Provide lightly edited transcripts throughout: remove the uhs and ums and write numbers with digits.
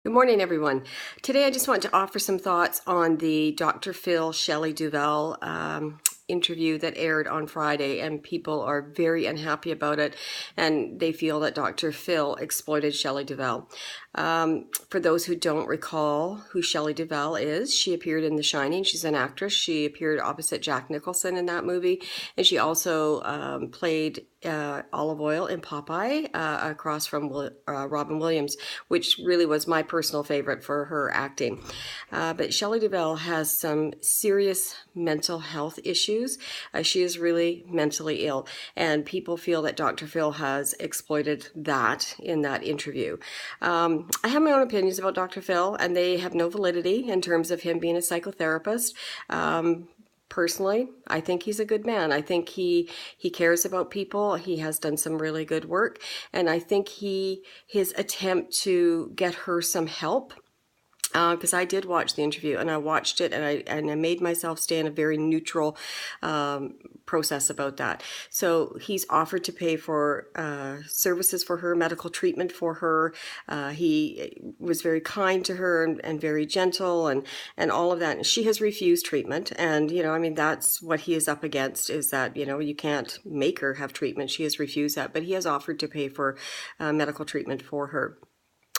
Good morning, everyone. Today I just want to offer some thoughts on the Dr. Phil Shelley Duvall interview that aired on Friday, and people are very unhappy about it, and they feel that Dr. Phil exploited Shelley Duvall. For those who don't recall who Shelley Duvall is, she appeared in The Shining. She's an actress. She appeared opposite Jack Nicholson in that movie, and she also played Olive Oil in Popeye across from Robin Williams, which really was my personal favorite for her acting. But Shelley Duvall has some serious mental health issues. She is really mentally ill, and people feel that Dr. Phil has exploited that in that interview. I have my own opinions about Dr. Phil, and they have no validity in terms of him being a psychotherapist. Personally, I think he's a good man. I think he cares about people. He has done some really good work, and I think his attempt to get her some help, because I did watch the interview, and I watched it, and I made myself stay in a very neutral process about that. So he's offered to pay for services for her, medical treatment for her. He was very kind to her and very gentle and all of that. And she has refused treatment, and I mean, that's what he is up against, is that you can't make her have treatment. She has refused that, but he has offered to pay for medical treatment for her.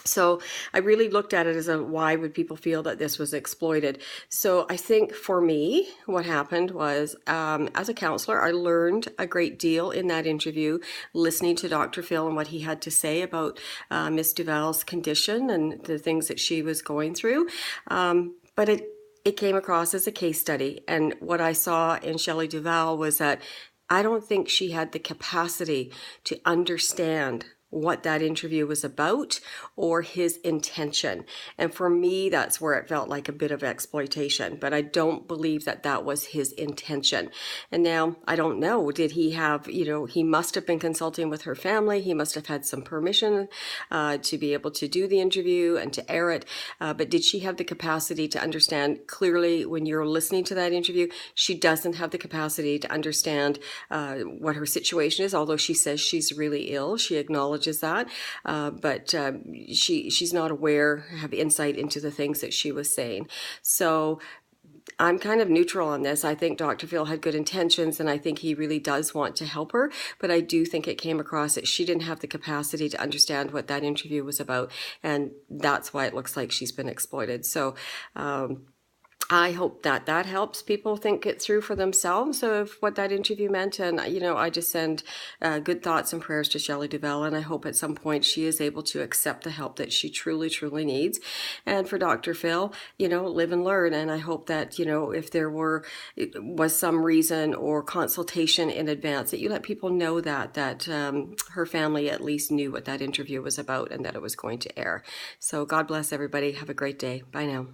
So I really looked at it as why would people feel that this was exploited? So I think for me, what happened was, as a counselor, I learned a great deal in that interview, listening to Dr. Phil and what he had to say about Miss Duvall's condition and the things that she was going through. But it came across as a case study. And what I saw in Shelley Duvall was that I don't think she had the capacity to understand what that interview was about or his intention. And for me, that's where it felt like a bit of exploitation, but I don't believe that that was his intention. And now I don't know, did he have, he must have been consulting with her family. He must have had some permission to be able to do the interview and to air it. But did she have the capacity to understand? Clearly, when you're listening to that interview, she doesn't have the capacity to understand what her situation is, although she says she's really ill. She acknowledges that, but she's not aware, have insight into the things that she was saying. So I'm kind of neutral on this. I think Dr. Phil had good intentions, and I think he really does want to help her, but I do think it came across that she didn't have the capacity to understand what that interview was about, and that's why it looks like she's been exploited. So I hope that helps people think it through for themselves of what that interview meant. And, I just send good thoughts and prayers to Shelley Duvall, and I hope at some point she is able to accept the help that she truly, truly needs. And for Dr. Phil, live and learn. And I hope that, if there was some reason or consultation in advance, that you let people know that her family at least knew what that interview was about and that it was going to air. So God bless everybody. Have a great day. Bye now.